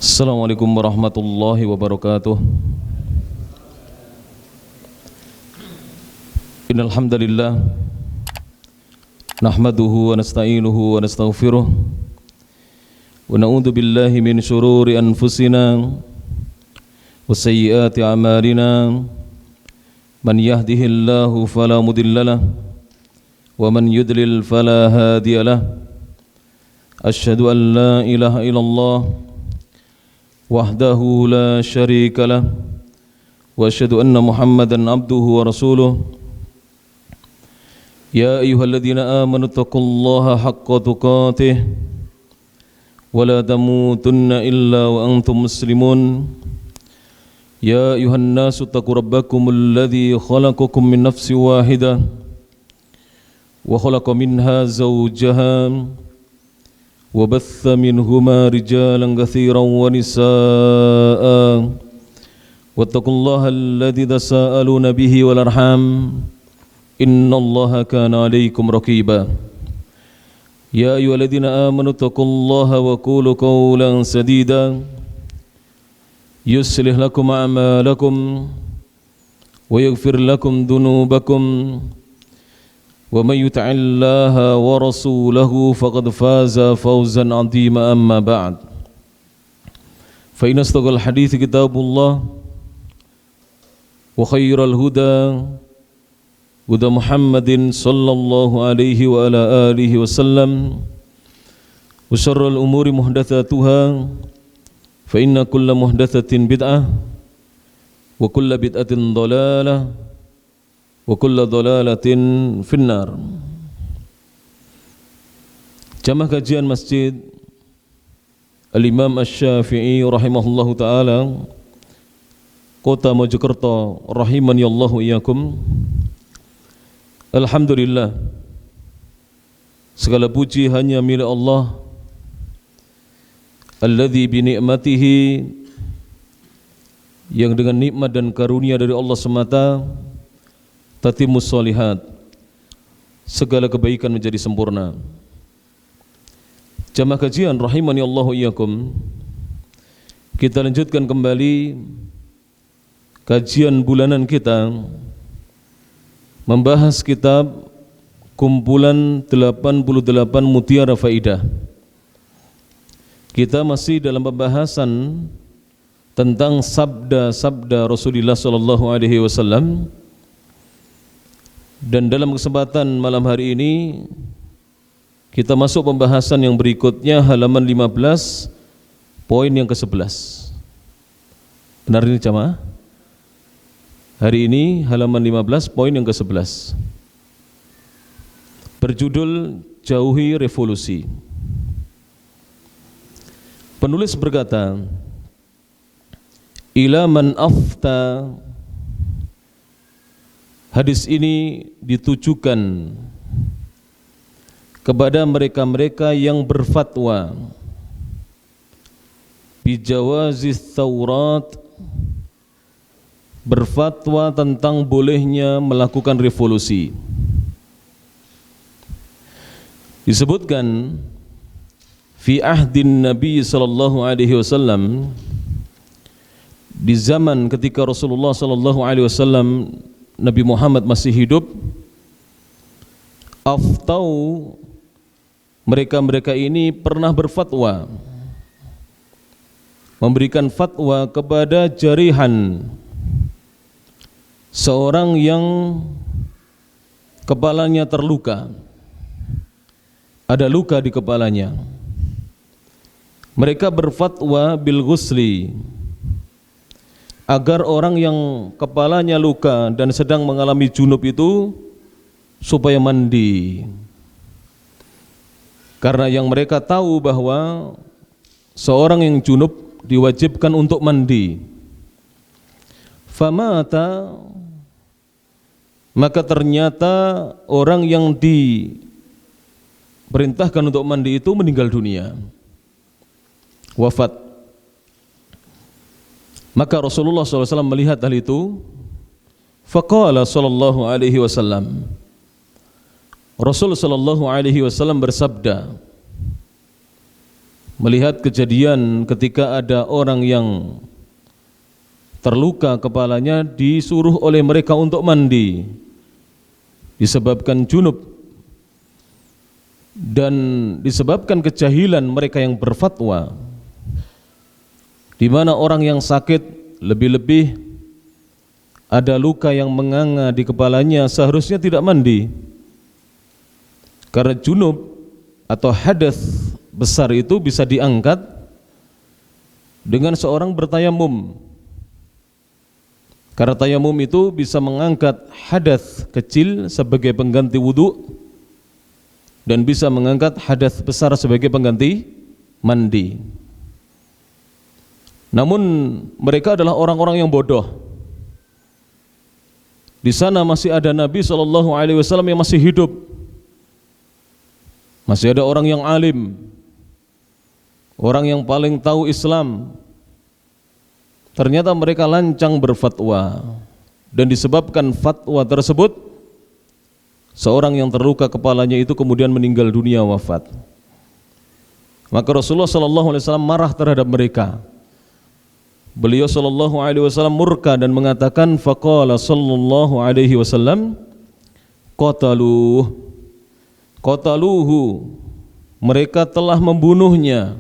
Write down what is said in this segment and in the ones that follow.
Assalamualaikum warahmatullahi wabarakatuh. Innal hamdalillah nahmaduhu wa nasta'inuhu wa nastaghfiruh wa na'udzu billahi min shururi anfusina wa sayyiati a'malina. Man yahdihillahu fala mudhillalah wa man yudlil fala hadiyalah. Asyhadu an la ilaha illallah wahdahu la syarika lah wa asyhadu anna Muhammadan abduhu wa rasuluh. Ya ayyuhalladzina amanu taqullaha haqqa tuqatih wa la tamutunna illa wa antum muslimun. Ya ayyuhan nasu taqu rabbakumul ladzi khalaqakum min nafsin wahidah wa khalaqa minha zawjaha وبث منهما رجالا كثيرا ونساء واتقوا الله الذي تساءلون به والأرحام إن الله كان عليكم رقيبا يا أيها الذين آمنوا اتقوا الله وقولوا قولا سديدا يصلح لكم أعمالكم ويغفر لكم ذنوبكم ومن يطع الله ورسوله فقد فاز فوزا عظيما. أما بعد فإن أصدق الحديث كتاب الله وخير الهدى هدى محمد صلى الله عليه وعلى آله وسلم وشر الأمور محدثاتها فإن كل محدثة بدعة وكل بدعة ضلالة wa kullu dhalalatin finnar. Jamaah kajian Masjid Al-Imam Asy-Syafi'i rahimahullahu taala Kota Mojokerto rahimani Allahu iyyakum. Alhamdulillah, segala puji hanya milik Allah alladzi bi ni'matihi, yang dengan nikmat dan karunia dari Allah semata tatimmus sholihat, segala kebaikan menjadi sempurna. Jamaah kajian rahimani Allahu iyyakum, kita lanjutkan kembali kajian bulanan kita membahas kitab kumpulan 88 mutiara faidah. Kita masih dalam pembahasan tentang sabda-sabda Rasulullah sallallahu alaihi wasallam. Dan dalam kesempatan malam hari ini kita masuk pembahasan yang berikutnya, halaman 15 poin yang ke-11. Benar ini jamaah? Hari ini halaman 15 poin yang ke-11. Berjudul Jauhi Revolusi. Penulis berkata, ila man afta. Hadis ini ditujukan kepada mereka-mereka yang berfatwa bijawazis Taurat, berfatwa tentang bolehnya melakukan revolusi. Disebutkan fi ahdin Nabi sallallahu alaihi wasallam, di zaman ketika Rasulullah sallallahu alaihi wasallam Nabi Muhammad masih hidup, aftau, mereka-mereka ini pernah berfatwa, memberikan fatwa kepada jarihan, seorang yang kepalanya terluka, ada luka di kepalanya. Mereka berfatwa bil ghusli, agar orang yang kepalanya luka dan sedang mengalami junub itu supaya mandi. Karena yang mereka tahu bahwa seorang yang junub diwajibkan untuk mandi. Famata, maka ternyata orang yang diperintahkan untuk mandi itu meninggal dunia, wafat. Maka Rasulullah SAW melihat hal itu, faqala sallallahu alaihi wasallam, Rasul sallallahu alaihi wasallam bersabda, melihat kejadian ketika ada orang yang terluka kepalanya, disuruh oleh mereka untuk mandi disebabkan junub, dan disebabkan kejahilan mereka yang berfatwa, di mana orang yang sakit, lebih-lebih ada luka yang menganga di kepalanya, seharusnya tidak mandi, karena junub atau hadas besar itu bisa diangkat dengan seorang bertayamum, karena tayamum itu bisa mengangkat hadas kecil sebagai pengganti wudu dan bisa mengangkat hadas besar sebagai pengganti mandi. Namun mereka adalah orang-orang yang bodoh. Di sana masih ada Nabi SAW yang masih hidup, masih ada orang yang alim, orang yang paling tahu Islam. Ternyata mereka lancang berfatwa, dan disebabkan fatwa tersebut seorang yang terluka kepalanya itu kemudian meninggal dunia, wafat. Maka Rasulullah SAW marah terhadap mereka. Beliau SAW murka dan mengatakan, faqala sallallahu alaihi wasallam, qataluhu, mereka telah membunuhnya.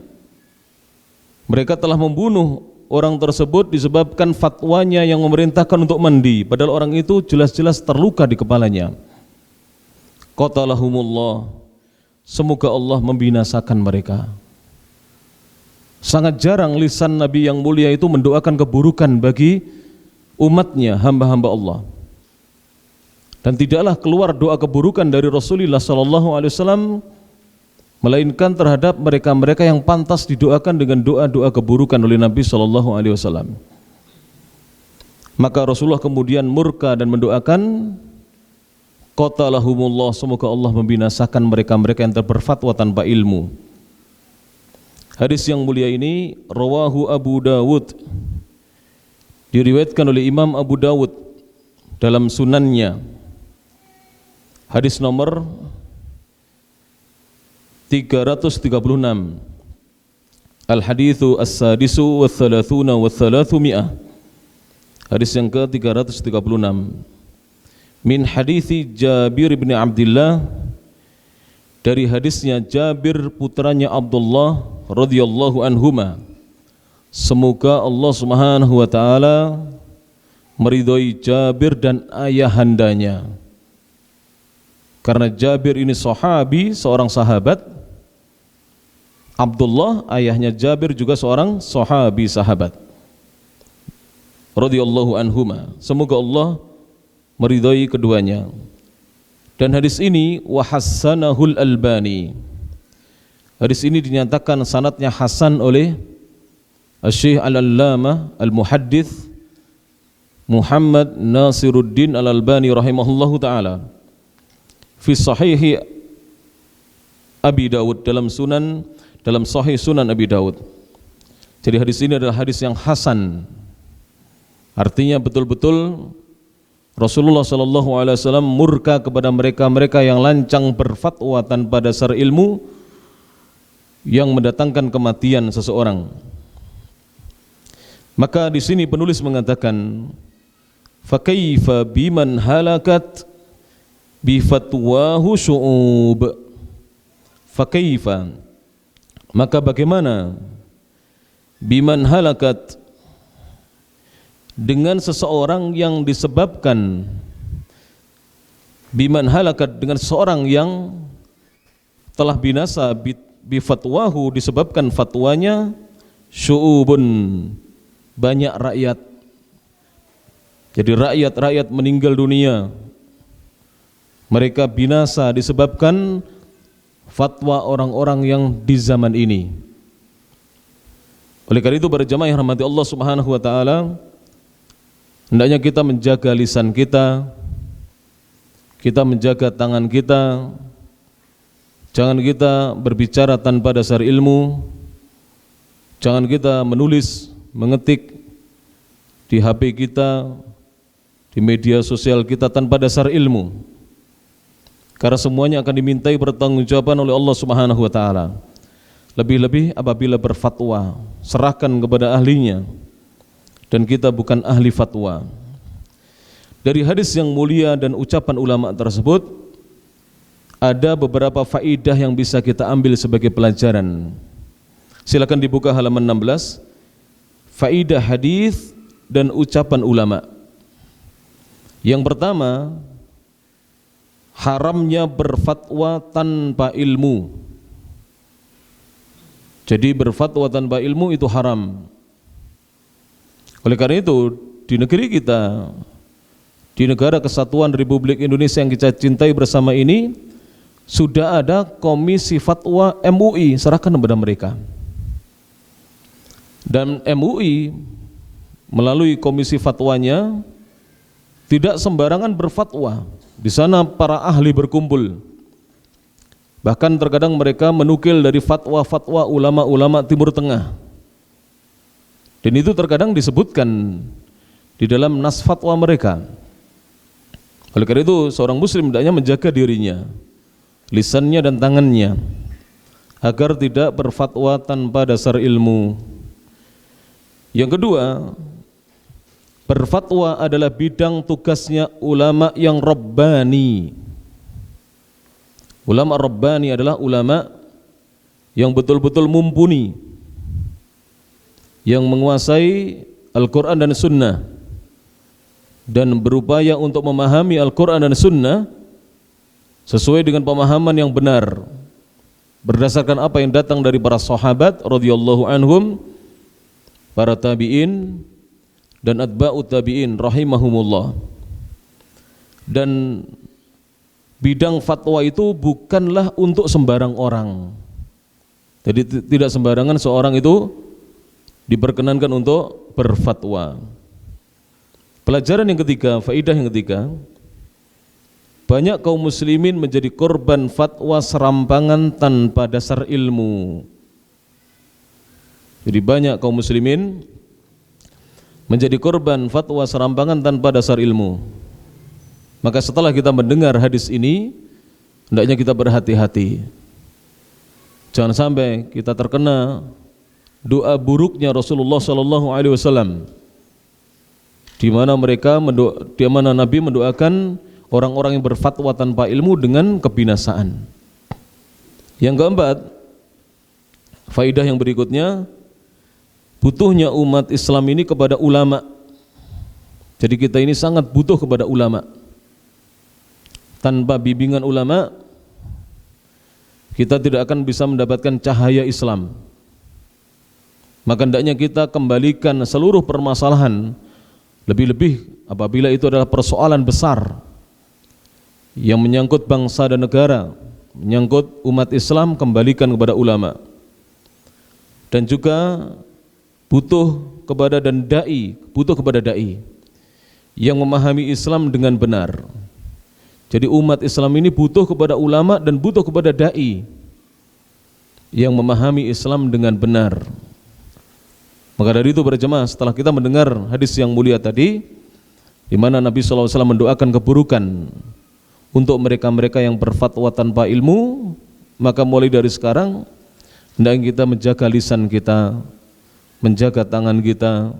Mereka telah membunuh orang tersebut disebabkan fatwanya yang memerintahkan untuk mandi, padahal orang itu jelas-jelas terluka di kepalanya. Qatalahumullah, semoga Allah membinasakan mereka. Sangat jarang lisan Nabi yang mulia itu mendoakan keburukan bagi umatnya, hamba-hamba Allah. Dan tidaklah keluar doa keburukan dari Rasulullah SAW melainkan terhadap mereka-mereka yang pantas didoakan dengan doa-doa keburukan oleh Nabi SAW. Maka Rasulullah kemudian murka dan mendoakan, qatalahumullah, semoga Allah membinasakan mereka-mereka yang berfatwa tanpa ilmu. Hadis yang mulia ini rawahu Abu Dawud, diriwayatkan oleh Imam Abu Dawud dalam sunannya. Hadis nomor 336. Al-hadithu as-sadisu wa thalathuna wa thalathumi'ah. Hadis yang ke-336. Min hadithi Jabir bin Abdullah, dari hadisnya Jabir putranya Abdullah radhiyallahu anhuma. Semoga Allah Subhanahu wa taala meridhai Jabir dan ayahandanya. Karena Jabir ini sahabi, seorang sahabat. Abdullah ayahnya Jabir juga seorang sahabi, sahabat. Radhiyallahu anhuma. Semoga Allah meridhai keduanya. Dan hadis ini wa hassanahul Albani. Hadis ini dinyatakan sanadnya hasan oleh Syekh Al-Allamah Al-Muhaddits Muhammad Nasiruddin Al-Albani rahimahullahu taala fi Sahih Abi Dawud, dalam Sahih Sunan Abi Dawud. Jadi hadis ini adalah hadis yang hasan. Artinya betul-betul Rasulullah SAW murka kepada mereka-mereka yang lancang berfatwa tanpa dasar ilmu, yang mendatangkan kematian seseorang. Maka di sini penulis mengatakan, fakaifa biman halakat bifatwahu syu'ub. Fakaifa, maka bagaimana, biman halakat, dengan seseorang yang disebabkan, biman halakat, dengan seseorang yang telah binasa bifatwahu, disebabkan fatwanya, syu'ubun, banyak rakyat. Jadi rakyat-rakyat meninggal dunia, mereka binasa disebabkan fatwa orang-orang yang di zaman ini. Oleh karena itu para jamaah yang rahmati Allah Subhanahu wa taala, hendaknya kita menjaga lisan kita, kita menjaga tangan kita. Jangan kita berbicara tanpa dasar ilmu. Jangan kita menulis, mengetik di HP kita, di media sosial kita tanpa dasar ilmu. Karena semuanya akan dimintai pertanggungjawaban oleh Allah Subhanahu wa taala. Lebih-lebih apabila berfatwa, serahkan kepada ahlinya, dan kita bukan ahli fatwa. Dari hadis yang mulia dan ucapan ulama tersebut, ada beberapa faidah yang bisa kita ambil sebagai pelajaran. Silakan dibuka halaman 16. Faidah hadis dan ucapan ulama. Yang pertama, haramnya berfatwa tanpa ilmu. Jadi berfatwa tanpa ilmu itu haram. Oleh karena itu, di negeri kita, di negara kesatuan Republik Indonesia yang kita cintai bersama ini, sudah ada komisi fatwa MUI, serahkan kepada mereka. Dan MUI melalui komisi fatwanya tidak sembarangan berfatwa. Di sana para ahli berkumpul. Bahkan terkadang mereka menukil dari fatwa-fatwa ulama-ulama Timur Tengah. Dan itu terkadang disebutkan di dalam nas fatwa mereka. Oleh karena itu seorang muslim hendaknya menjaga dirinya, lisannya dan tangannya, agar tidak berfatwa tanpa dasar ilmu. Yang kedua, berfatwa adalah bidang tugasnya ulama yang rabbani. Ulama rabbani adalah ulama yang betul-betul mumpuni, yang menguasai Al-Quran dan Sunnah, dan berupaya untuk memahami Al-Quran dan Sunnah sesuai dengan pemahaman yang benar, berdasarkan apa yang datang dari para sahabat radhiyallahu anhum, para tabi'in dan atba'ut tabi'in rahimahumullah. Dan bidang fatwa itu bukanlah untuk sembarang orang. Jadi tidak sembarangan seorang itu diperkenankan untuk berfatwa. Pelajaran yang ketiga, faidah yang ketiga, banyak kaum muslimin menjadi korban fatwa serampangan tanpa dasar ilmu. Jadi banyak kaum muslimin menjadi korban fatwa serampangan tanpa dasar ilmu. Maka setelah kita mendengar hadis ini, hendaknya kita berhati-hati. Jangan sampai kita terkena doa buruknya Rasulullah SAW, di mana Nabi mendoakan orang-orang yang berfatwa tanpa ilmu dengan kebinasaan. Yang keempat, faidah yang berikutnya, butuhnya umat Islam ini kepada ulama. Jadi kita ini sangat butuh kepada ulama. Tanpa bimbingan ulama, kita tidak akan bisa mendapatkan cahaya Islam. Maka hendaknya kita kembalikan seluruh permasalahan, lebih-lebih apabila itu adalah persoalan besar yang menyangkut bangsa dan negara, menyangkut umat Islam, kembalikan kepada ulama. Dan juga butuh kepada dai yang memahami Islam dengan benar. Jadi umat Islam ini butuh kepada ulama dan butuh kepada dai yang memahami Islam dengan benar. Maka dari itu berjemaah, setelah kita mendengar hadis yang mulia tadi, di mana Nabi SAW mendoakan keburukan untuk mereka-mereka yang berfatwa tanpa ilmu, maka mulai dari sekarang hendaknya kita menjaga lisan kita, menjaga tangan kita.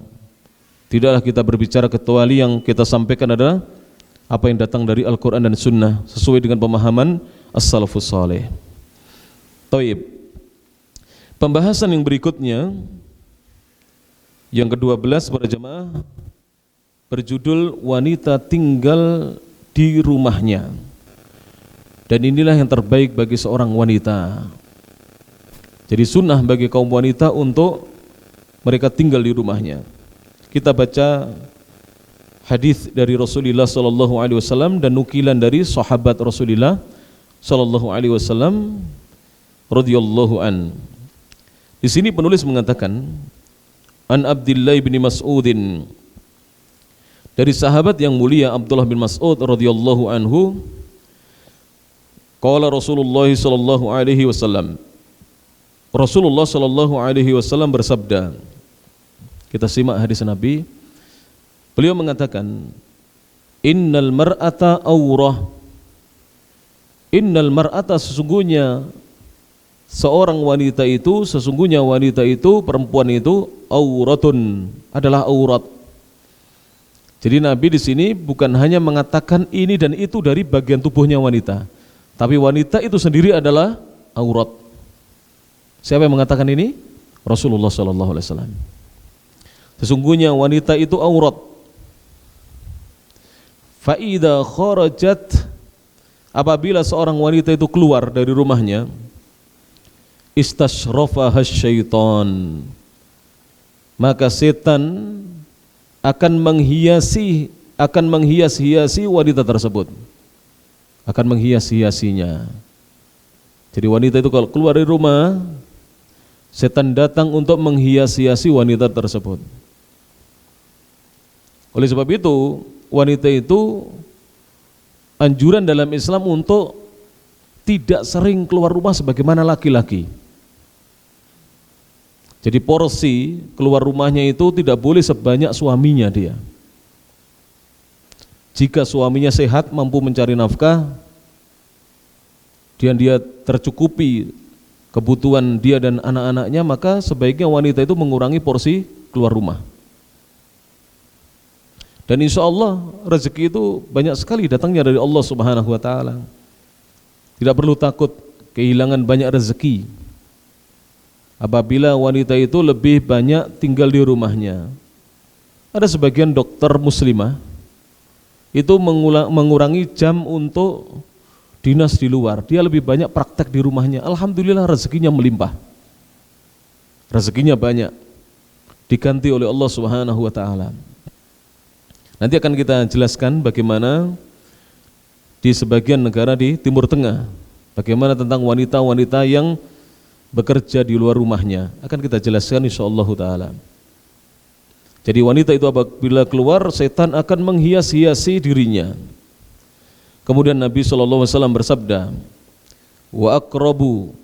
Tidaklah kita berbicara kecuali yang kita sampaikan adalah apa yang datang dari Al-Quran dan Sunnah sesuai dengan pemahaman As-Salafus Saleh. Taib. Pembahasan yang berikutnya, yang ke-12 para jemaah, berjudul wanita tinggal di rumahnya. Dan inilah yang terbaik bagi seorang wanita. Jadi sunnah bagi kaum wanita untuk mereka tinggal di rumahnya. Kita baca hadis dari Rasulullah SAW dan nukilan dari sahabat Rasulullah SAW radhiyallahu an. Di sini penulis mengatakan, An Abdullah bin Mas'udin, dari sahabat yang mulia Abdullah bin Mas'ud radhiyallahu anhu, qala Rasulullah sallallahu alaihi wasallam, Rasulullah sallallahu alaihi wasallam bersabda. Kita simak hadis Nabi. Beliau mengatakan, innal mar'ata aurah, innal mar'ata, sesungguhnya seorang wanita itu, sesungguhnya wanita itu, perempuan itu auratun, adalah aurat. Jadi Nabi di sini bukan hanya mengatakan ini dan itu dari bagian tubuhnya wanita, tapi wanita itu sendiri adalah aurat. Siapa yang mengatakan ini? Rasulullah sallallahu alaihi wasallam. Sesungguhnya wanita itu aurat. Fa idza kharajat, apabila seorang wanita itu keluar dari rumahnya, istashrafaha syaitan, maka setan akan menghias-hiasi wanita tersebut, akan menghias-hiasinya. Jadi wanita itu kalau keluar dari rumah, setan datang untuk menghias-hiasi wanita tersebut. Oleh sebab itu, wanita itu anjuran dalam Islam untuk tidak sering keluar rumah sebagaimana laki-laki. Jadi porsi keluar rumahnya itu tidak boleh sebanyak suaminya dia. Jika suaminya sehat, mampu mencari nafkah, dan dia tercukupi kebutuhan dia dan anak-anaknya, maka sebaiknya wanita itu mengurangi porsi keluar rumah. Dan insya Allah rezeki itu banyak sekali datangnya dari Allah Subhanahu wa ta'ala. Tidak perlu takut kehilangan banyak rezeki apabila wanita itu lebih banyak tinggal di rumahnya. Ada sebagian dokter muslimah itu mengurangi jam untuk dinas di luar. Dia lebih banyak praktek di rumahnya. Alhamdulillah rezekinya melimpah, rezekinya banyak, diganti oleh Allah Subhanahu wa ta'ala. Nanti akan kita jelaskan bagaimana di sebagian negara di Timur Tengah, bagaimana tentang wanita-wanita yang bekerja di luar rumahnya. Akan kita jelaskan insyaallah ta'ala. Jadi wanita itu apabila keluar, setan akan menghias-hiasi dirinya. Kemudian Nabi SAW bersabda, wa aqrabu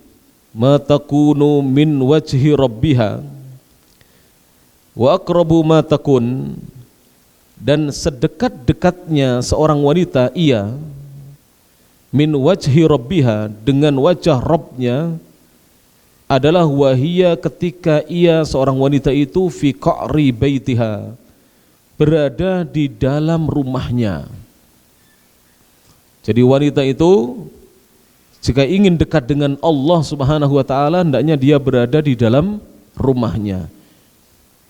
ma takunu min wajhi rabbiha, wa aqrabu ma takun, dan sedekat-dekatnya seorang wanita ia min wajhi rabbiha, dengan wajah Rabbnya, adalah wahia, ketika ia seorang wanita itu fi qa'ri baitiha, berada di dalam rumahnya. Jadi wanita itu jika ingin dekat dengan Allah Subhanahu wa ta'ala, hendaknya dia berada di dalam rumahnya.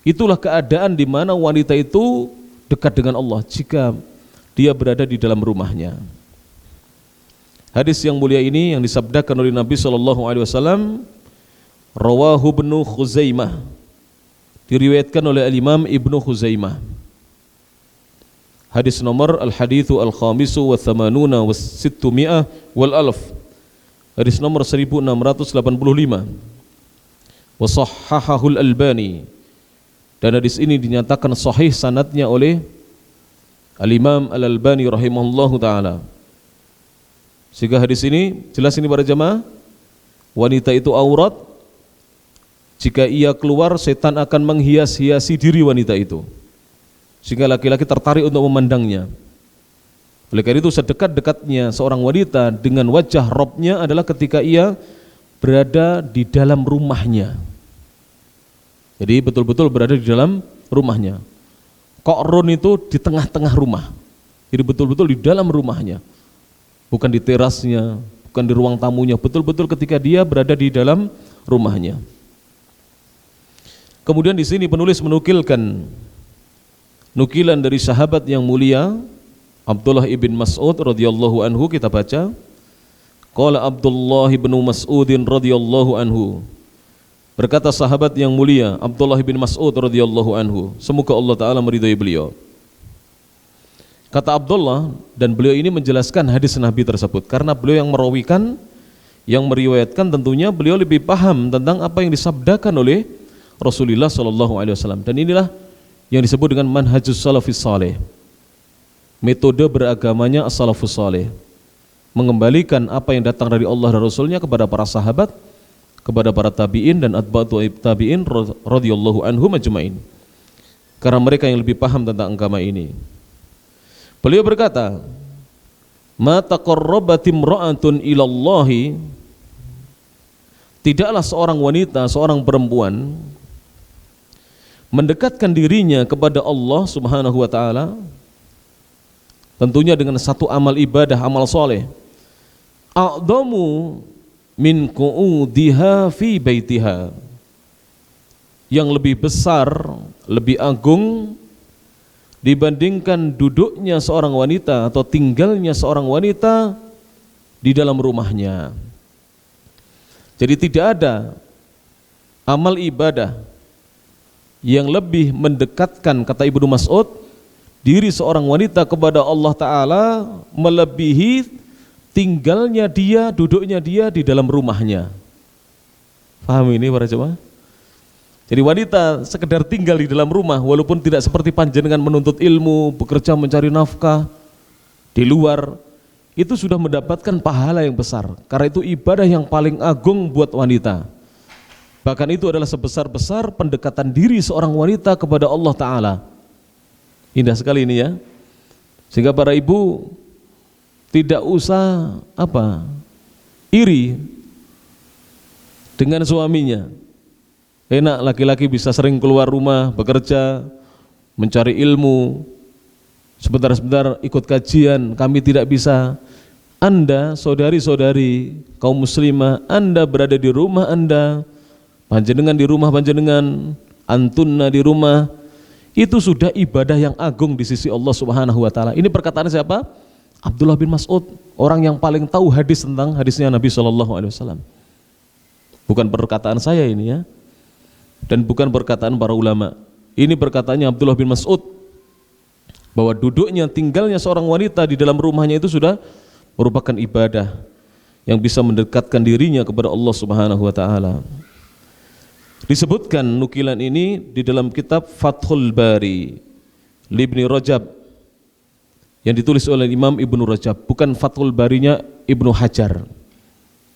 Itulah keadaan di mana wanita itu dekat dengan Allah, jika dia berada di dalam rumahnya. Hadis yang mulia ini yang disabdakan oleh Nabi SAW, rawahu Ibnu Khuzaimah, diriwayatkan oleh Al-Imam Ibnu Khuzaimah. Hadis nomor al-hadithu al-khamisu wa thamanuna wa sittumi'ah wal alf, hadis nomor 1685. Wa sahhahahul Albani, dan hadis ini dinyatakan sahih sanadnya oleh Al-Imam Al-Albani rahimahullahu ta'ala. Sehingga hadis ini jelas ini para jamaah, wanita itu aurat. Jika ia keluar, setan akan menghias-hiasi diri wanita itu, sehingga laki-laki tertarik untuk memandangnya. Oleh karena itu sedekat-dekatnya seorang wanita dengan wajah Rabbnya adalah ketika ia berada di dalam rumahnya. Jadi betul-betul berada di dalam rumahnya. Qa'run itu di tengah-tengah rumah. Jadi betul-betul di dalam rumahnya, bukan di terasnya, bukan di ruang tamunya, betul-betul ketika dia berada di dalam rumahnya. Kemudian di sini penulis menukilkan nukilan dari sahabat yang mulia Abdullah ibn Mas'ud radhiyallahu anhu. Kita baca, qala Abdullah ibn Mas'udin radhiyallahu anhu, berkata sahabat yang mulia Abdullah bin Mas'ud radhiyallahu anhu, semoga Allah taala meridai beliau. Kata Abdullah, dan beliau ini menjelaskan hadis Nabi tersebut karena beliau yang merawikan, yang meriwayatkan, tentunya beliau lebih paham tentang apa yang disabdakan oleh Rasulullah sallallahu alaihi wasallam. Dan inilah yang disebut dengan manhajus salafus saleh, metode beragamanya as-salafus saleh, mengembalikan apa yang datang dari Allah dan Rasulnya kepada para sahabat, kepada para tabi'in dan atba'ut tabi'in radhiyallahu anhum ajma'in, karena mereka yang lebih paham tentang agama ini. Beliau berkata, ma taqarrabat imra'atun ilallahi, tidaklah seorang wanita, seorang perempuan mendekatkan dirinya kepada Allah Subhanahu wa taala tentunya dengan satu amal ibadah, amal soleh, a'dhamu min qu'udiha fi baitiha, yang lebih besar, lebih agung dibandingkan duduknya seorang wanita atau tinggalnya seorang wanita di dalam rumahnya. Jadi tidak ada amal ibadah yang lebih mendekatkan, kata Ibnu Mas'ud, diri seorang wanita kepada Allah Ta'ala melebihi tinggalnya dia, duduknya dia di dalam rumahnya. Paham ini para jemaah? Jadi wanita sekedar tinggal di dalam rumah, walaupun tidak seperti panjenengan menuntut ilmu, bekerja mencari nafkah di luar, itu sudah mendapatkan pahala yang besar. Karena itu ibadah yang paling agung buat wanita. Bahkan itu adalah sebesar-besar pendekatan diri seorang wanita kepada Allah Ta'ala. Indah sekali ini ya. Sehingga para ibu tidak usah iri dengan suaminya. Enak laki-laki bisa sering keluar rumah, bekerja, mencari ilmu, sebentar-sebentar ikut kajian, kami tidak bisa. Anda, saudari-saudari kaum muslimah, Anda berada di rumah Anda, panjenengan di rumah panjenengan, antunna di rumah, itu sudah ibadah yang agung di sisi Allah Subhanahu wa taala. Ini perkataan siapa? Abdullah bin Mas'ud, orang yang paling tahu hadis tentang hadisnya Nabi SAW. Bukan perkataan saya ini ya, dan bukan perkataan para ulama. Ini perkataannya Abdullah bin Mas'ud, bahwa duduknya, tinggalnya seorang wanita di dalam rumahnya itu sudah merupakan ibadah yang bisa mendekatkan dirinya kepada Allah Subhanahu wa taala. Disebutkan nukilan ini di dalam kitab Fathul Bari Ibnu Rajab yang ditulis oleh Imam Ibnu Rajab, bukan Fathul Barinya Ibnu Hajar.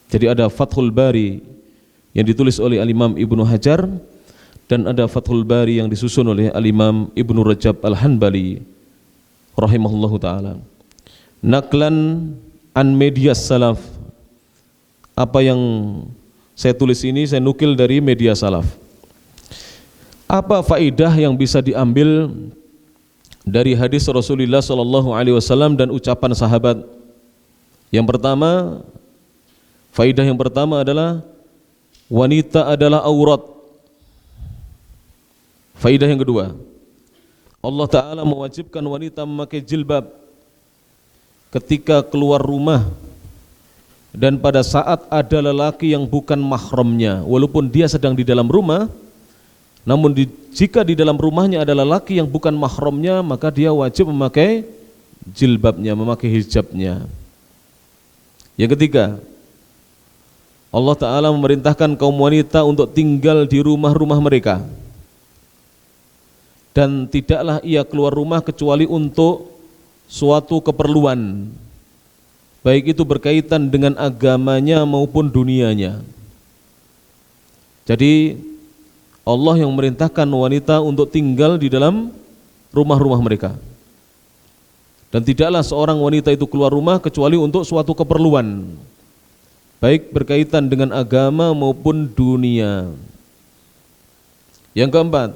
Jadi ada Fathul Bari yang ditulis oleh Al-Imam Ibnu Hajar dan ada Fathul Bari yang disusun oleh Al-Imam Ibnu Rajab Al-Hanbali rahimahullahu taala. Naklan an media salaf, apa yang saya tulis ini saya nukil dari media salaf. Apa faidah yang bisa diambil dari hadis Rasulullah SAW dan ucapan sahabat? Yang pertama, faidah yang pertama adalah wanita adalah aurat. Faidah yang kedua, Allah Ta'ala mewajibkan wanita memakai jilbab ketika keluar rumah dan pada saat ada lelaki yang bukan mahramnya, walaupun dia sedang di dalam rumah, namun jika di dalam rumahnya ada lelaki yang bukan mahramnya, maka dia wajib memakai jilbabnya, memakai hijabnya. Yang ketiga, Allah Ta'ala memerintahkan kaum wanita untuk tinggal di rumah-rumah mereka, dan tidaklah ia keluar rumah kecuali untuk suatu keperluan, baik itu berkaitan dengan agamanya maupun dunianya. Jadi Allah yang memerintahkan wanita untuk tinggal di dalam rumah-rumah mereka, dan tidaklah seorang wanita itu keluar rumah kecuali untuk suatu keperluan, baik berkaitan dengan agama maupun dunia. Yang keempat,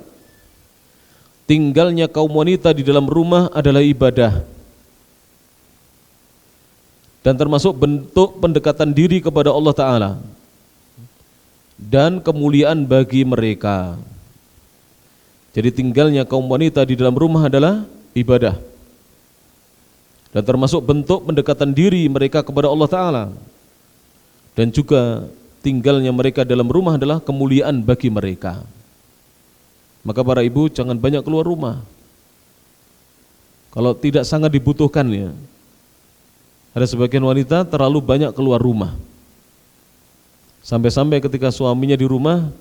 tinggalnya kaum wanita di dalam rumah adalah ibadah dan termasuk bentuk pendekatan diri kepada Allah Ta'ala dan kemuliaan bagi mereka. Jadi tinggalnya kaum wanita di dalam rumah adalah ibadah dan termasuk bentuk pendekatan diri mereka kepada Allah Ta'ala, dan juga tinggalnya mereka dalam rumah adalah kemuliaan bagi mereka. Maka para ibu jangan banyak keluar rumah kalau tidak sangat dibutuhkan ya. Ada sebagian wanita terlalu banyak keluar rumah, sampai-sampai ketika suaminya di rumah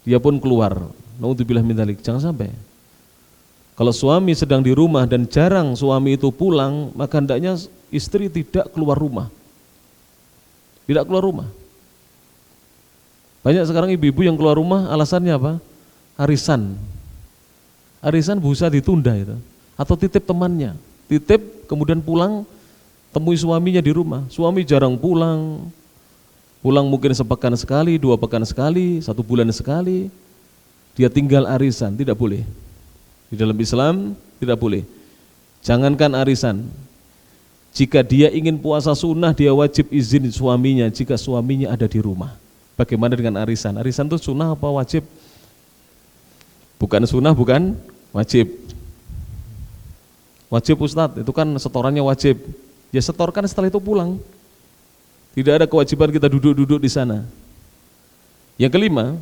dia pun keluar. Naudzubillah min dzalik. Jangan sampai. Kalau suami sedang di rumah dan jarang suami itu pulang, maka hendaknya istri tidak keluar rumah. Tidak keluar rumah. Banyak sekarang ibu-ibu yang keluar rumah alasannya apa? Arisan. Arisan bisa ditunda itu, atau titip temannya. Titip kemudian pulang temui suaminya di rumah. Suami jarang pulang, pulang mungkin sepekan sekali, 2 pekan sekali, 1 bulan sekali, dia tinggal arisan, tidak boleh. Di dalam Islam tidak boleh. Jangankan arisan, jika dia ingin puasa sunnah, dia wajib izin suaminya jika suaminya ada di rumah. Bagaimana dengan arisan? Arisan itu sunnah apa wajib? Bukan sunnah, bukan wajib. Wajib Ustadz, itu kan setorannya wajib. Ya setorkan setelah itu pulang. Tidak ada kewajiban kita duduk-duduk di sana. Yang kelima,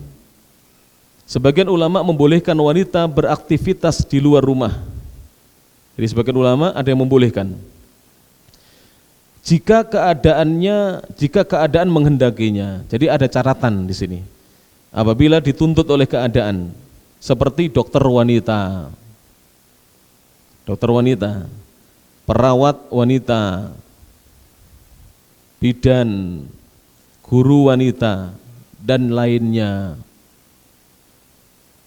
sebagian ulama membolehkan wanita beraktivitas di luar rumah. Jadi sebagian ulama ada yang membolehkan. Jika keadaan menghendakinya. Jadi ada catatan di sini. Apabila dituntut oleh keadaan, seperti dokter wanita, perawat wanita, bidan, guru wanita, dan lainnya.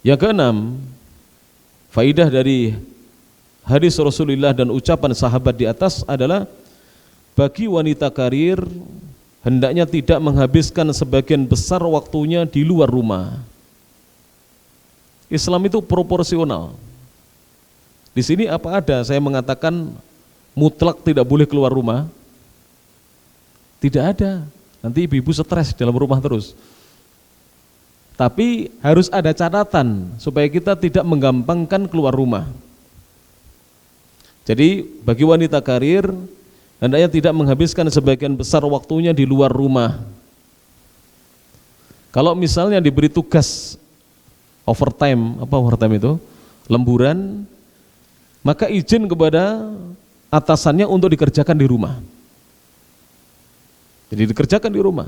Yang keenam, faidah dari hadis Rasulullah dan ucapan sahabat di atas adalah bagi wanita karir hendaknya tidak menghabiskan sebagian besar waktunya di luar rumah. Islam itu proporsional. Di sini apa ada saya mengatakan mutlak tidak boleh keluar rumah? Tidak ada. Nanti ibu-ibu stres dalam rumah terus. Tapi harus ada catatan supaya kita tidak menggampangkan keluar rumah. Jadi bagi wanita karir hendaknya tidak menghabiskan sebagian besar waktunya di luar rumah. Kalau misalnya diberi tugas overtime, apa overtime itu? Lemburan, maka izin kepada atasannya untuk dikerjakan di rumah. Jadi dikerjakan di rumah.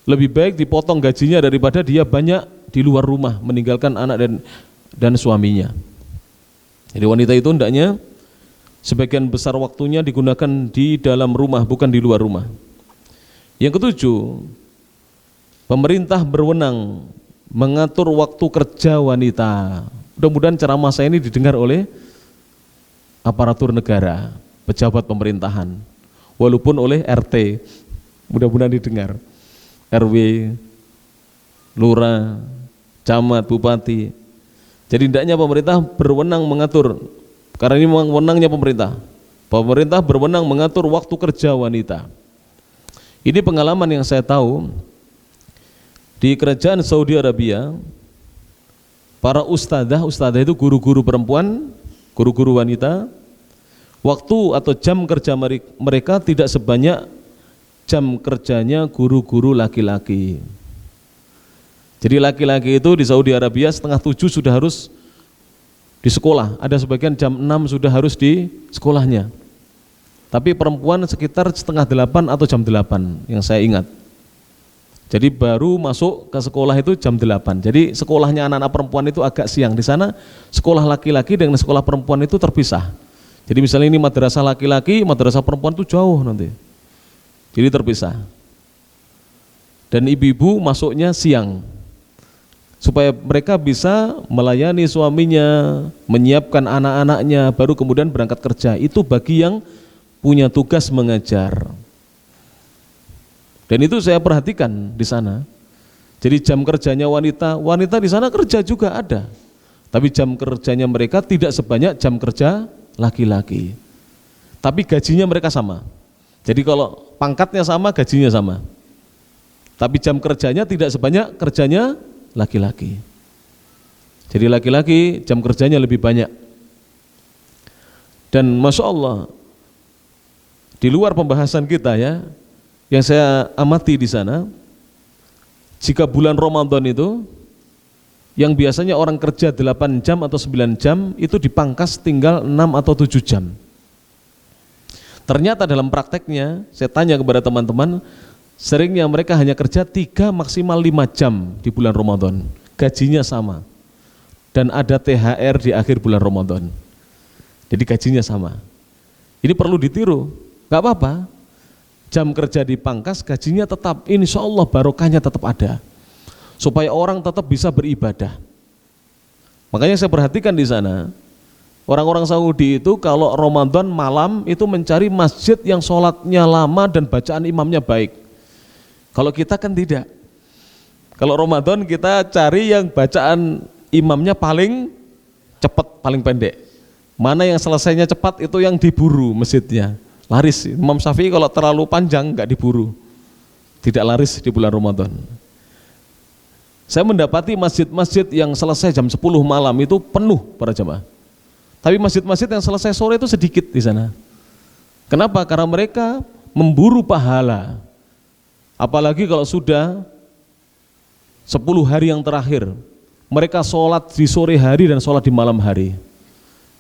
Lebih baik dipotong gajinya daripada dia banyak di luar rumah meninggalkan anak dan suaminya. Jadi wanita itu hendaknya sebagian besar waktunya digunakan di dalam rumah, bukan di luar rumah. Yang ketujuh, pemerintah berwenang mengatur waktu kerja wanita. Mudah-mudahan ceramah saya ini didengar oleh aparatur negara, pejabat pemerintahan, walaupun oleh RT, mudah-mudahan didengar, RW, lurah, camat, bupati. Jadi hendaknya pemerintah berwenang mengatur. Karena ini memang wewenangnya pemerintah. Pemerintah berwenang mengatur waktu kerja wanita. Ini pengalaman yang saya tahu di kerajaan Saudi Arabia. Para ustadzah itu guru-guru perempuan, guru-guru wanita, waktu atau jam kerja mereka tidak sebanyak jam kerjanya guru-guru laki-laki. Jadi laki-laki itu di Saudi Arabia 6:30 sudah harus di sekolah, ada sebagian jam 6 sudah harus di sekolahnya. Tapi perempuan sekitar 7:30 atau jam 8 yang saya ingat. Jadi baru masuk ke sekolah itu jam 8. Jadi sekolahnya anak-anak perempuan itu agak siang. Di sana sekolah laki-laki dengan sekolah perempuan itu terpisah. Jadi misalnya ini madrasah laki-laki, madrasah perempuan itu jauh nanti. Jadi terpisah. Dan ibu-ibu masuknya siang. Supaya mereka bisa melayani suaminya, menyiapkan anak-anaknya, baru kemudian berangkat kerja. Itu bagi yang punya tugas mengajar. Dan itu saya perhatikan di sana. Jadi jam kerjanya wanita di sana kerja juga ada. Tapi jam kerjanya mereka tidak sebanyak jam kerja laki-laki. Tapi gajinya mereka sama. Jadi kalau pangkatnya sama, gajinya sama. Tapi jam kerjanya tidak sebanyak kerjanya laki-laki. Jadi laki-laki jam kerjanya lebih banyak. Dan Masya Allah, di luar pembahasan kita ya, yang saya amati di sana, jika bulan Ramadan itu, yang biasanya orang kerja 8 jam atau 9 jam, itu dipangkas tinggal 6 atau 7 jam. Ternyata dalam prakteknya, saya tanya kepada teman-teman, seringnya mereka hanya kerja 3 maksimal 5 jam di bulan Ramadan. Gajinya sama. Dan ada THR di akhir bulan Ramadan. Jadi gajinya sama. Ini perlu ditiru. Gak apa-apa. Jam kerja dipangkas, gajinya tetap. Insya Allah barokahnya tetap ada. Supaya orang tetap bisa beribadah. Makanya saya perhatikan di sana. Orang-orang Saudi itu kalau Ramadan malam itu mencari masjid yang sholatnya lama dan bacaan imamnya baik. Kalau kita kan tidak. Kalau Ramadan kita cari yang bacaan imamnya paling cepat, paling pendek. Mana yang selesainya cepat itu yang diburu masjidnya. Laris. Imam Syafi'i kalau terlalu panjang nggak diburu. Tidak laris di bulan Ramadan. Saya mendapati masjid-masjid yang selesai jam 10 malam itu penuh para jamaah. Tapi masjid-masjid yang selesai sore itu sedikit di sana. Kenapa? Karena mereka memburu pahala. Apalagi kalau sudah 10 hari yang terakhir, mereka sholat di sore hari dan sholat di malam hari.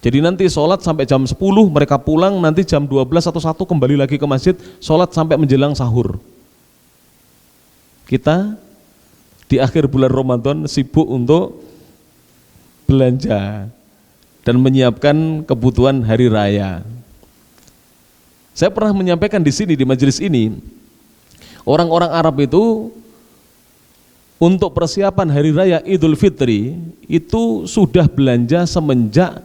Jadi nanti sholat sampai jam 10, mereka pulang, nanti jam 12 atau 1 kembali lagi ke masjid, sholat sampai menjelang sahur. Kita di akhir bulan Ramadan sibuk untuk belanja dan menyiapkan kebutuhan hari raya. Saya pernah menyampaikan di sini di majelis ini, orang-orang Arab itu untuk persiapan hari raya Idul Fitri itu sudah belanja semenjak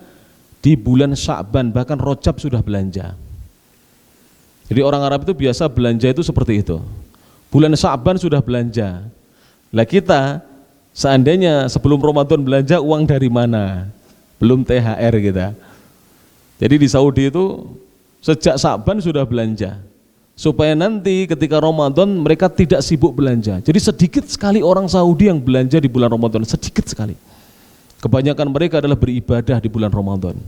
di bulan Sya'ban, bahkan Rajab sudah belanja. Jadi orang Arab itu biasa belanja itu seperti itu. Bulan Sya'ban sudah belanja. Lah kita seandainya sebelum Ramadan belanja uang dari mana? Belum THR kita. Jadi di Saudi itu sejak Sya'ban sudah belanja. Supaya nanti ketika Ramadan mereka tidak sibuk belanja. Jadi sedikit sekali orang Saudi yang belanja di bulan Ramadan, sedikit sekali. Kebanyakan mereka adalah beribadah di bulan Ramadan.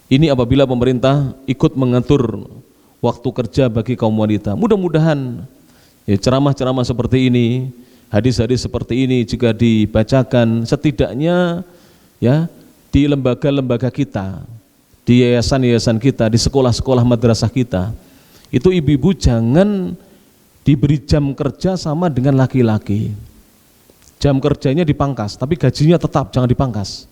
Ini apabila pemerintah ikut mengatur waktu kerja bagi kaum wanita. Mudah-mudahan ya, ceramah-ceramah seperti ini, hadis-hadis seperti ini jika dibacakan setidaknya ya di lembaga-lembaga kita, di yayasan-yayasan kita, di sekolah-sekolah madrasah kita. Itu ibu-ibu jangan diberi jam kerja sama dengan laki-laki. Jam kerjanya dipangkas, tapi gajinya tetap, jangan dipangkas.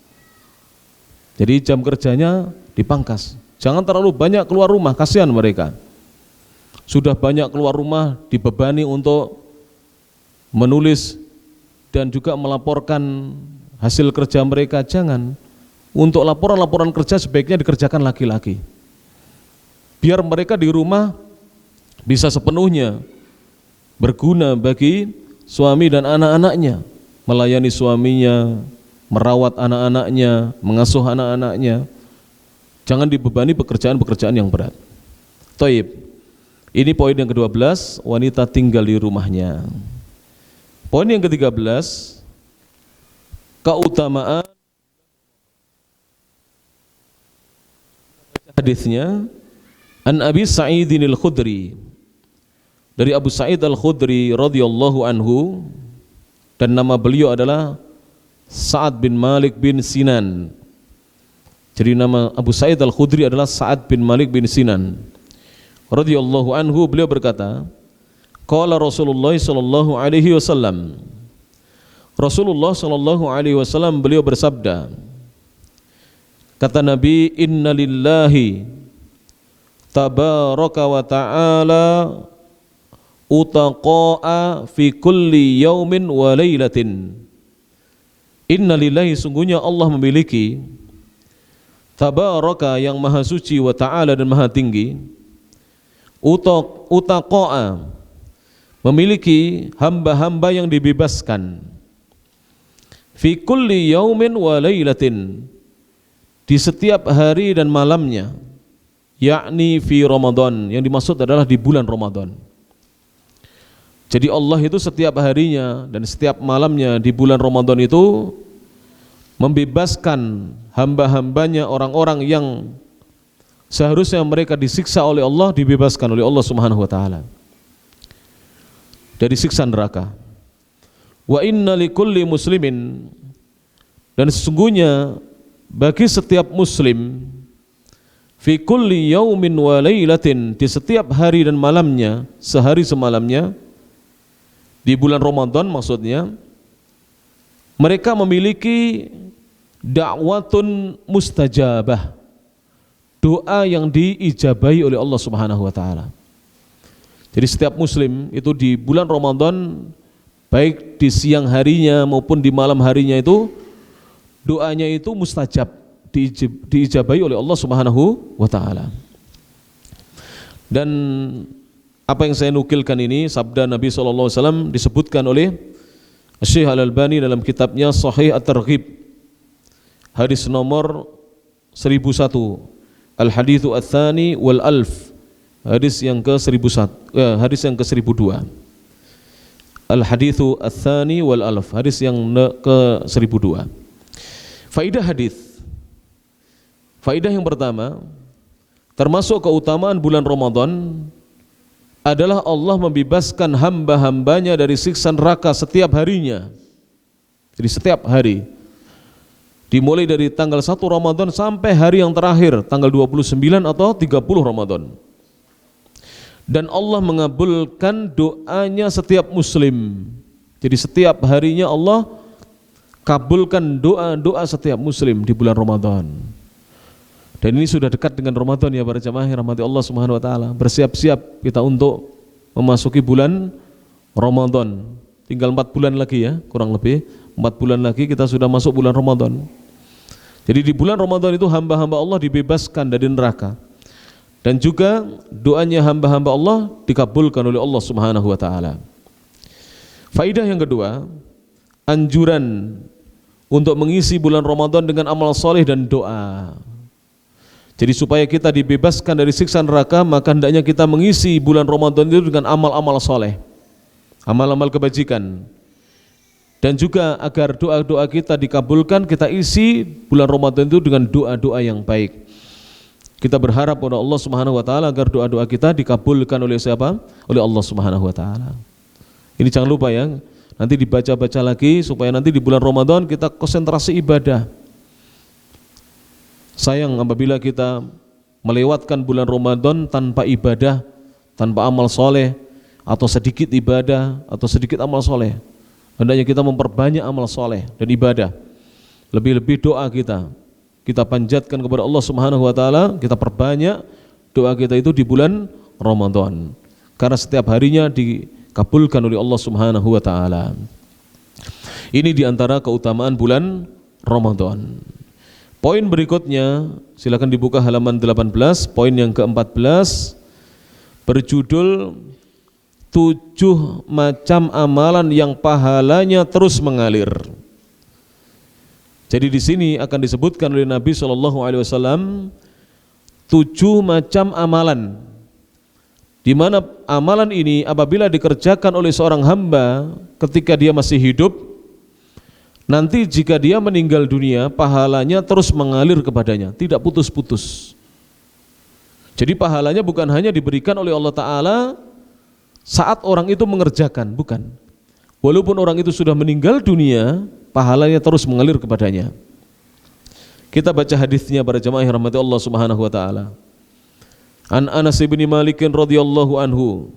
Jadi jam kerjanya dipangkas. Jangan terlalu banyak keluar rumah, kasihan mereka. Sudah banyak keluar rumah, dibebani untuk menulis dan juga melaporkan hasil kerja mereka. Jangan. Untuk laporan-laporan kerja sebaiknya dikerjakan laki-laki. Biar mereka di rumah bisa sepenuhnya berguna bagi suami dan anak-anaknya, melayani suaminya, merawat anak-anaknya, mengasuh anak-anaknya. Jangan dibebani pekerjaan-pekerjaan yang berat. Thaib. Ini poin yang ke-12, wanita tinggal di rumahnya. Poin yang ke-13, keutamaan hadisnya an Abi Sa'idin al-Khudri, dari Abu Sa'id al-Khudri radhiyallahu anhu, dan nama beliau adalah Sa'ad bin Malik bin Sinan. Jadi nama Abu Sa'id al-Khudri adalah Sa'ad bin Malik bin Sinan radhiyallahu anhu. Beliau berkata, qala Rasulullah sallallahu alaihi wasallam, Rasulullah sallallahu alaihi wasallam beliau bersabda, kata Nabi, inna lillahi tabaraka wa ta'ala utaqa'a fi kulli yaumin wa laylatin. Inna lillahi, sungguhnya Allah memiliki, tabaraka yang maha suci, wa ta'ala dan maha tinggi, utaqa'a memiliki hamba-hamba yang dibebaskan, fi kulli yaumin wa laylatin, di setiap hari dan malamnya, yakni fi Ramadan, yang dimaksud adalah di bulan Ramadan. Jadi Allah itu setiap harinya dan setiap malamnya di bulan Ramadan itu membebaskan hamba-hambanya, orang-orang yang seharusnya mereka disiksa oleh Allah, dibebaskan oleh Allah Subhanahu wa taala dari siksa neraka. Wa inna likulli muslimin, dan sesungguhnya bagi setiap muslim, fi kulli yaumin wa lailatin, di setiap hari dan malamnya, sehari semalamnya di bulan Ramadan maksudnya, mereka memiliki da'watun mustajabah, doa yang diijabahi oleh Allah Subhanahu wa taala. Jadi setiap muslim itu di bulan Ramadan, baik di siang harinya maupun di malam harinya, itu doanya itu mustajab, diijabahi oleh Allah Subhanahu wa taala. Dan Apa yang saya nukilkan ini sabda Nabi SAW disebutkan oleh Syekh Al-Albani dalam kitabnya Sahih At-Targhib, hadis nomor 1001, Al-Hadithu Ats-Tsani wal Alf, hadis yang ke-1001, hadis yang ke-1002. Al-Hadithu Ats-Tsani wal Alf, hadis yang ke-1002. Faidah hadis. Faidah yang pertama, termasuk keutamaan bulan Ramadan adalah Allah membebaskan hamba-hambanya dari siksa neraka setiap harinya. Jadi setiap hari, dimulai dari tanggal 1 Ramadan sampai hari yang terakhir, tanggal 29 atau 30 Ramadan. Dan Allah mengabulkan doanya setiap muslim. Jadi setiap harinya Allah kabulkan doa-doa setiap muslim di bulan Ramadan. Dan ini sudah dekat dengan Ramadan ya para jamaah yang rahmati Allah Subhanahu wa taala. Bersiap-siap kita untuk memasuki bulan Ramadan. Tinggal 4 bulan lagi ya, kurang lebih 4 bulan lagi kita sudah masuk bulan Ramadan. Jadi di bulan Ramadan itu hamba-hamba Allah dibebaskan dari neraka. Dan juga doanya hamba-hamba Allah dikabulkan oleh Allah Subhanahu wa taala. Faidah yang kedua, anjuran untuk mengisi bulan Ramadan dengan amal soleh dan doa. Jadi supaya kita dibebaskan dari siksa neraka, maka hendaknya kita mengisi bulan Ramadan itu dengan amal-amal soleh, amal-amal kebajikan. Dan juga agar doa-doa kita dikabulkan, kita isi bulan Ramadan itu dengan doa-doa yang baik. Kita berharap kepada Allah Subhanahu wa taala agar doa-doa kita dikabulkan oleh siapa? Oleh Allah Subhanahu wa taala. Ini jangan lupa ya, nanti dibaca-baca lagi supaya nanti di bulan Ramadan kita konsentrasi ibadah. Sayang apabila kita melewatkan bulan Ramadan tanpa ibadah, tanpa amal soleh, atau sedikit ibadah, atau sedikit amal soleh. Hendaknya kita memperbanyak amal soleh dan ibadah. Lebih-lebih doa kita panjatkan kepada Allah Subhanahu wa taala, kita perbanyak doa kita itu di bulan Ramadan. Karena setiap harinya dikabulkan oleh Allah Subhanahu wa taala. Ini diantara keutamaan bulan Ramadan. Poin berikutnya, silakan dibuka halaman 18, poin yang ke-14, berjudul 7 macam amalan yang pahalanya terus mengalir. Jadi di sini akan disebutkan oleh Nabi SAW 7 macam amalan, di mana amalan ini apabila dikerjakan oleh seorang hamba ketika dia masih hidup, nanti jika dia meninggal dunia, pahalanya terus mengalir kepadanya, tidak putus-putus. Jadi pahalanya bukan hanya diberikan oleh Allah Ta'ala saat orang itu mengerjakan, bukan. Walaupun orang itu sudah meninggal dunia, pahalanya terus mengalir kepadanya. Kita baca hadisnya para jamaah yang rahmati Allah Subhanahu wa taala. An Anas bin Malik radhiyallahu anhu.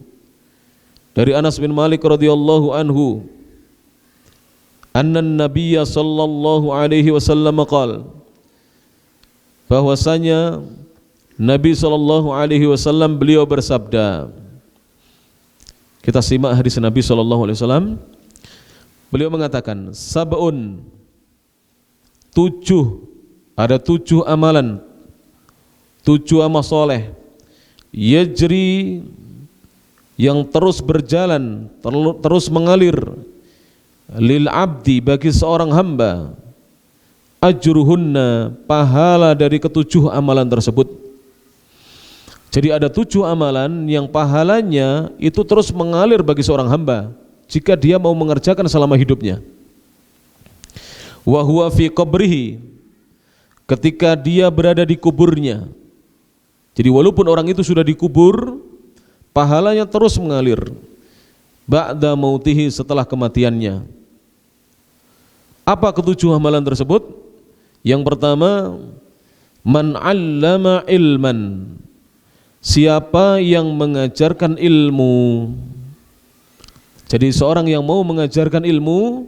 Dari Anas bin Malik radhiyallahu anhu, anna Nabiyya sallallahu alaihi wasallam qala, bahwasanya Nabi sallallahu alaihi wasallam beliau bersabda. Kita simak hadis Nabi sallallahu alaihi wasallam. Beliau mengatakan, sab'un, 7, ada 7 amalan, 7 amal soleh, yajri, yang terus berjalan, terus mengalir, lil abdi, bagi seorang hamba, ajruhunna, pahala dari ke-7 amalan tersebut. Jadi ada 7 amalan yang pahalanya itu terus mengalir bagi seorang hamba jika dia mau mengerjakan selama hidupnya. Wa huwa fi qabrihi, ketika dia berada di kuburnya. Jadi walaupun orang itu sudah dikubur, pahalanya terus mengalir ba'da mautihi, setelah kematiannya. Apa ke-7 amalan tersebut? Yang pertama, man 'allama ilman, siapa yang mengajarkan ilmu. Jadi seorang yang mau mengajarkan ilmu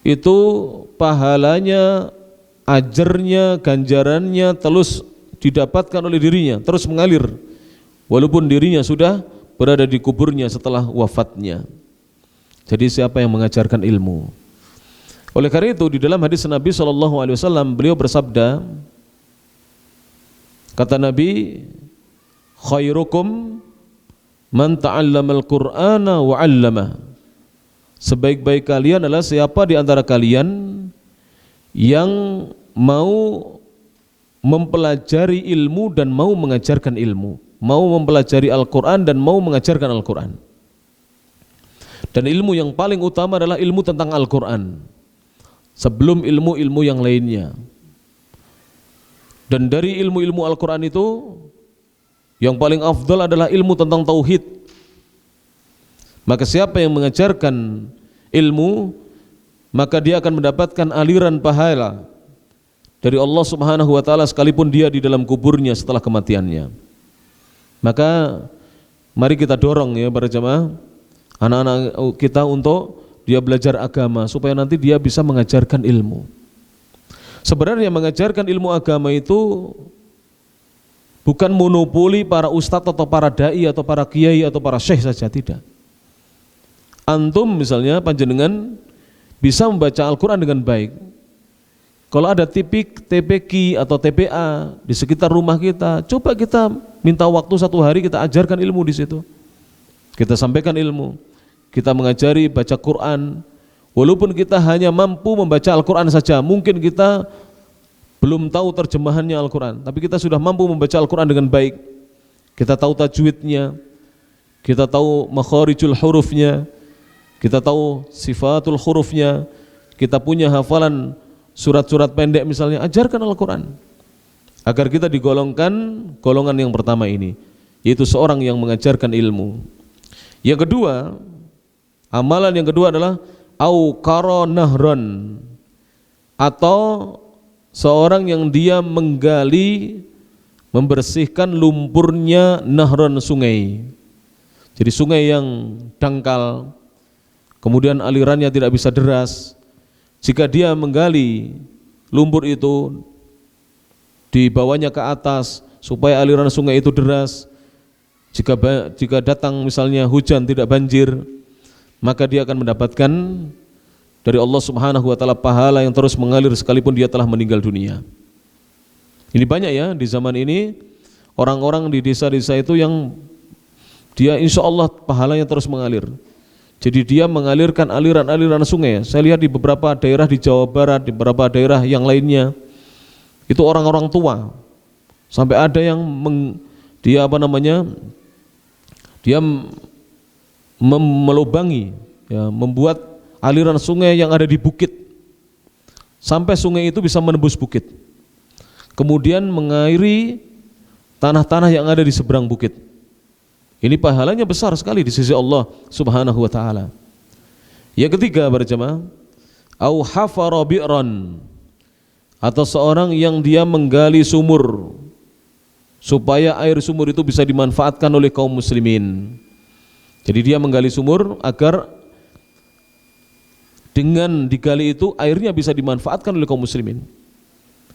itu pahalanya, ajarnya, ganjarannya terus didapatkan oleh dirinya, terus mengalir walaupun dirinya sudah berada di kuburnya setelah wafatnya. Jadi siapa yang mengajarkan ilmu. Oleh karena itu di dalam hadis Nabi SAW beliau bersabda, kata Nabi, khairukum Man ta'allamal Qur'ana wa 'allama. Sebaik-baik kalian adalah siapa di antara kalian yang mau mempelajari ilmu dan mau mengajarkan ilmu, mau mempelajari Al-Qur'an dan mau mengajarkan Al-Qur'an. Dan ilmu yang paling utama adalah ilmu tentang Al-Qur'an sebelum ilmu-ilmu yang lainnya. Dan dari ilmu-ilmu Al-Qur'an itu yang paling afdal adalah ilmu tentang tauhid. Maka siapa yang mengajarkan ilmu, maka dia akan mendapatkan aliran pahala dari Allah Subhanahu wa taala sekalipun dia di dalam kuburnya setelah kematiannya. Maka mari kita dorong ya para jamaah, anak-anak kita untuk dia belajar agama supaya nanti dia bisa mengajarkan ilmu. Sebenarnya mengajarkan ilmu agama itu bukan monopoli para ustadz atau para dai atau para kiai atau para syekh saja, tidak. Antum misalnya panjenengan bisa membaca Al-Quran dengan baik. Kalau ada TPQ atau TPA di sekitar rumah kita, coba kita minta waktu 1 hari kita ajarkan ilmu di situ. Kita sampaikan ilmu, kita mengajari baca Quran. Walaupun kita hanya mampu membaca Al-Quran saja, mungkin kita belum tahu terjemahannya Al-Quran, tapi kita sudah mampu membaca Al-Quran dengan baik. Kita tahu tajwidnya, kita tahu makharijul hurufnya, kita tahu sifatul hurufnya, kita punya hafalan surat-surat pendek misalnya. Ajarkan Al-Quran agar kita digolongkan golongan yang pertama ini, yaitu seorang yang mengajarkan ilmu. Yang kedua, amalan yang kedua adalah au qara nahron, atau seorang yang dia menggali, membersihkan lumpurnya nahron, sungai. Jadi sungai yang dangkal, kemudian alirannya tidak bisa deras. Jika dia menggali lumpur itu, dibawanya ke atas supaya aliran sungai itu deras, jika datang misalnya hujan tidak banjir, maka dia akan mendapatkan dari Allah Subhanahu wa taala pahala yang terus mengalir sekalipun dia telah meninggal dunia. Ini banyak ya di zaman ini orang-orang di desa-desa itu yang dia insya Allah pahalanya terus mengalir. Jadi dia mengalirkan aliran-aliran sungai. Saya lihat di beberapa daerah di Jawa Barat, di beberapa daerah yang lainnya, itu orang-orang tua. Sampai ada yang melubangi, ya, membuat aliran sungai yang ada di bukit, sampai sungai itu bisa menembus bukit. Kemudian mengairi tanah-tanah yang ada di seberang bukit. Ini pahalanya besar sekali di sisi Allah Subhanahu wa taala. Yang ketiga para jemaah, au hafara bi'ran, atau seorang yang dia menggali sumur supaya air sumur itu bisa dimanfaatkan oleh kaum muslimin. Jadi dia menggali sumur agar dengan digali itu airnya bisa dimanfaatkan oleh kaum muslimin.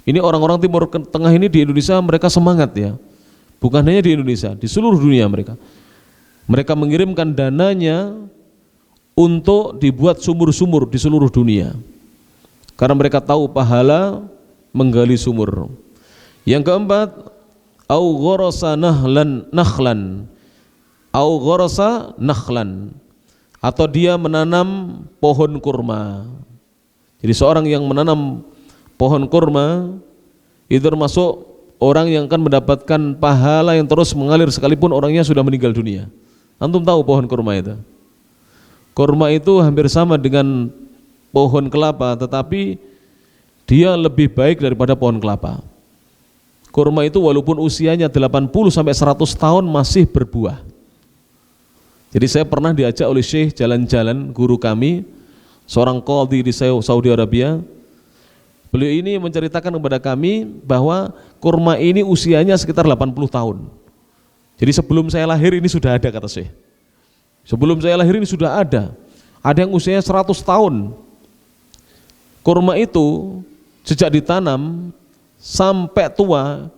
Ini orang-orang Timur Tengah ini di Indonesia mereka semangat ya. Bukan hanya di Indonesia, di seluruh dunia mereka. Mereka mengirimkan dananya untuk dibuat sumur-sumur di seluruh dunia. Karena mereka tahu pahala menggali sumur. Yang keempat, au gharasa nakhlan. Au gharasa nakhlan, atau dia menanam pohon kurma. Jadi seorang yang menanam pohon kurma itu termasuk orang yang akan mendapatkan pahala yang terus mengalir sekalipun orangnya sudah meninggal dunia. Antum tahu pohon kurma itu? Kurma itu hampir sama dengan pohon kelapa, tetapi dia lebih baik daripada pohon kelapa. Kurma itu walaupun usianya 80 sampai 100 tahun masih berbuah. Jadi saya pernah diajak oleh Syekh jalan-jalan, guru kami, seorang qadhi di Saudi Arabia. Beliau ini menceritakan kepada kami bahwa kurma ini usianya sekitar 80 tahun. Jadi sebelum saya lahir ini sudah ada, kata Syekh. Sebelum saya lahir ini sudah ada. Ada yang usianya 100 tahun. Kurma itu sejak ditanam sampai tua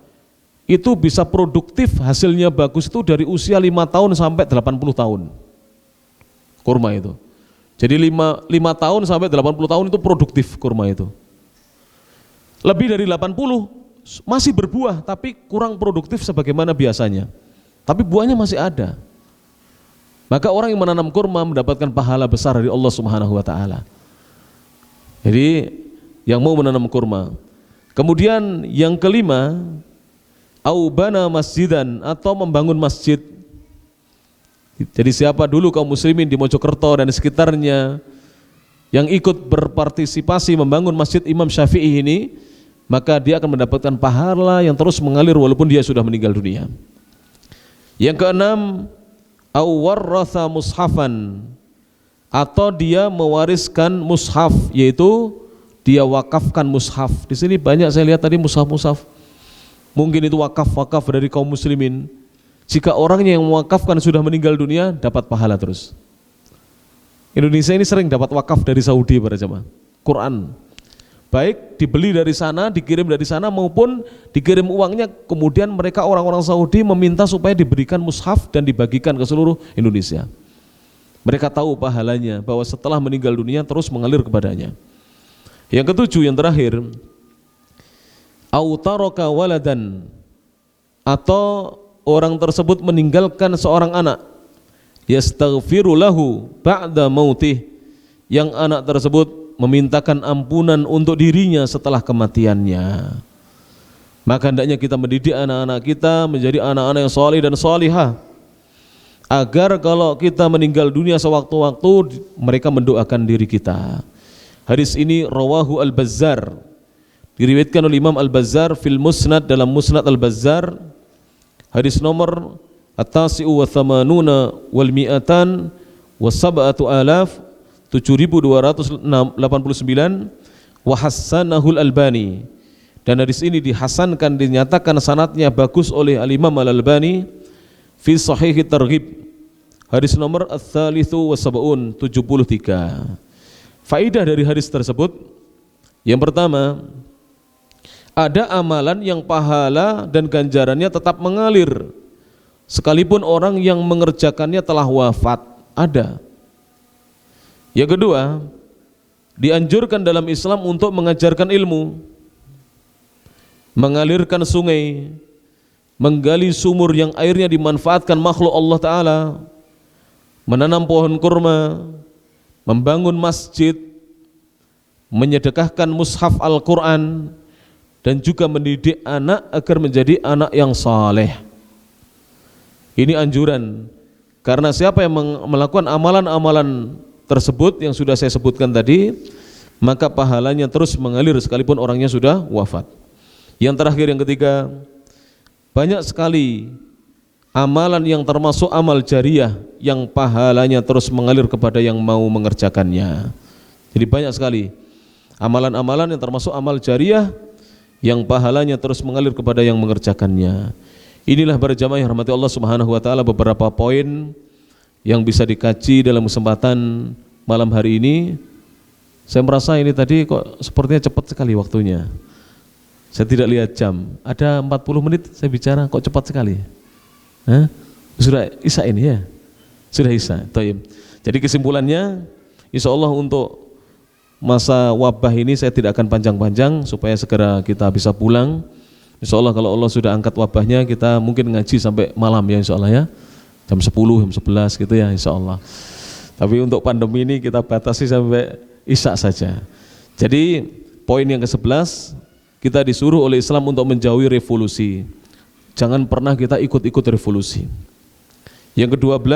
itu bisa produktif, hasilnya bagus itu dari usia 5 tahun sampai 80 tahun. Kurma itu. Jadi 5 tahun sampai 80 tahun itu produktif kurma itu. Lebih dari 80 masih berbuah tapi kurang produktif sebagaimana biasanya. Tapi buahnya masih ada. Maka orang yang menanam kurma mendapatkan pahala besar dari Allah Subhanahu wa taala. Jadi yang mau menanam kurma. Kemudian yang kelima, au bana masjidan, atau membangun masjid. Jadi siapa dulu kaum muslimin di Mojokerto dan sekitarnya yang ikut berpartisipasi membangun masjid Imam Syafi'i ini, maka dia akan mendapatkan pahala yang terus mengalir walaupun dia sudah meninggal dunia. Yang keenam, au warratha mushafan, atau dia mewariskan mushaf, yaitu dia wakafkan mushaf. Di sini banyak saya lihat tadi mushaf-mushaf. Mungkin itu wakaf dari kaum muslimin. Jika orangnya yang mewakafkan sudah meninggal dunia, dapat pahala terus. Indonesia ini sering dapat wakaf dari Saudi para jemaah. Quran. Baik dibeli dari sana, dikirim dari sana, maupun dikirim uangnya, kemudian mereka orang-orang Saudi meminta supaya diberikan mushaf dan dibagikan ke seluruh Indonesia. Mereka tahu pahalanya, bahwa setelah meninggal dunia terus mengalir kepadanya. Yang ketujuh, yang terakhir, au taraka waladan, atau orang tersebut meninggalkan seorang anak, yastaghfiru lahu ba'da mautih, yang anak tersebut memintakan ampunan untuk dirinya setelah kematiannya. Maka hendaknya kita mendidik anak-anak kita menjadi anak-anak yang saleh dan salihah, agar kalau kita meninggal dunia sewaktu-waktu mereka mendoakan diri kita. Hadis ini rawahu Al-Bazzar, diriwayatkan oleh Imam Al-Bazzar fil Musnad, dalam Musnad Al-Bazzar, hadis nomor at-tasi'u wa thamanuna wal mi'atan wa sab'atu alaf 7289, wa hassanahul Albani, dan hadis ini dihasankan, dinyatakan sanadnya bagus oleh Al-Imam Al-Albani fi Sahih Targhib, hadis nomor ats-tsalitsu wa sab'un 73. Faidah dari hadis tersebut, yang pertama, ada amalan yang pahala dan ganjarannya tetap mengalir sekalipun orang yang mengerjakannya telah wafat, ada. Yang kedua, dianjurkan dalam Islam untuk mengajarkan ilmu, mengalirkan sungai, menggali sumur yang airnya dimanfaatkan makhluk Allah Ta'ala, menanam pohon kurma, membangun masjid, menyedekahkan mushaf Al-Quran, dan juga mendidik anak agar menjadi anak yang saleh. Ini anjuran, karena siapa yang melakukan amalan-amalan tersebut yang sudah saya sebutkan tadi, maka pahalanya terus mengalir sekalipun orangnya sudah wafat. Yang terakhir, yang ketiga, banyak sekali amalan yang termasuk amal jariyah yang pahalanya terus mengalir kepada yang mau mengerjakannya. Jadi banyak sekali amalan-amalan yang termasuk amal jariyah yang pahalanya terus mengalir kepada yang mengerjakannya. Inilah para jamaah yang rahmati Allah Subhanahu wa taala beberapa poin yang bisa dikaji dalam kesempatan malam hari ini. Saya merasa ini tadi kok sepertinya cepat sekali waktunya. Saya tidak lihat jam. Ada 40 menit saya bicara, kok cepat sekali. Sudah Isya ini ya? Sudah Isya. Taib. Jadi kesimpulannya, insya Allah untuk masa wabah ini saya tidak akan panjang-panjang supaya segera kita bisa pulang. Insya Allah kalau Allah sudah angkat wabahnya, kita mungkin ngaji sampai malam ya, insya Allah ya, jam 10, jam 11 gitu ya, insya Allah. Tapi untuk pandemi ini kita batasi sampai Isya saja. Jadi poin yang ke-11, kita disuruh oleh Islam untuk menjauhi revolusi. Jangan pernah kita ikut-ikut revolusi. Yang ke-12,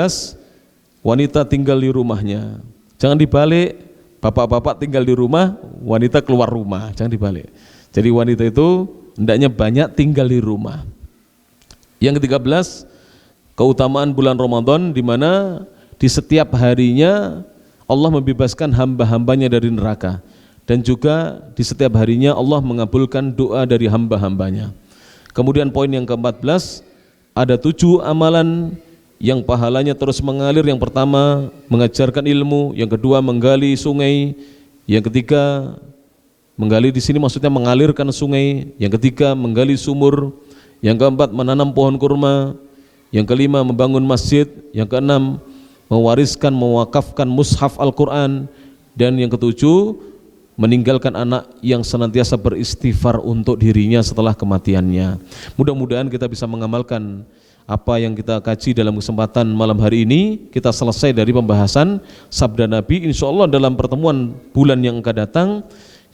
wanita tinggal di rumahnya. Jangan dibalik, bapak-bapak tinggal di rumah, wanita keluar rumah. Jangan dibalik. Jadi wanita itu hendaknya banyak tinggal di rumah. Yang ke-13, keutamaan bulan Ramadan, di mana di setiap harinya Allah membebaskan hamba-hambanya dari neraka, dan juga di setiap harinya Allah mengabulkan doa dari hamba-hambanya. Kemudian poin yang ke-14, ada 7 amalan yang pahalanya terus mengalir. Yang pertama, mengajarkan ilmu. Yang kedua, menggali sungai. Yang ketiga, menggali di sini maksudnya mengalirkan sungai. Yang ketiga, menggali sumur. Yang keempat, menanam pohon kurma. Yang kelima, membangun masjid. Yang keenam, mewariskan, mewakafkan mushaf Al-Quran. Dan yang ketujuh, meninggalkan anak yang senantiasa beristighfar untuk dirinya setelah kematiannya. Mudah-mudahan kita bisa mengamalkan apa yang kita kaji dalam kesempatan malam hari ini. Kita selesai dari pembahasan sabda Nabi. Insya Allah dalam pertemuan bulan yang akan datang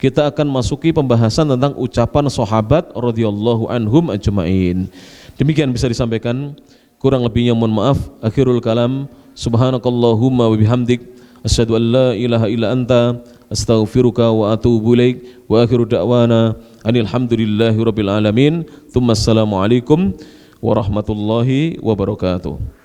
kita akan masuki pembahasan tentang ucapan sahabat radhiyallahu anhum ajma'in. Demikian bisa disampaikan, kurang lebihnya mohon maaf. Akhirul kalam, subhanakallahumma wa bihamdik, asyhadu an la ilaha illa anta, astaghfiruka wa atubu ilaik, wa akhiru da'wana anil hamdulillahi rabbil alamin. Tsumma assalamu alaikum warahmatullahi wabarakatuh.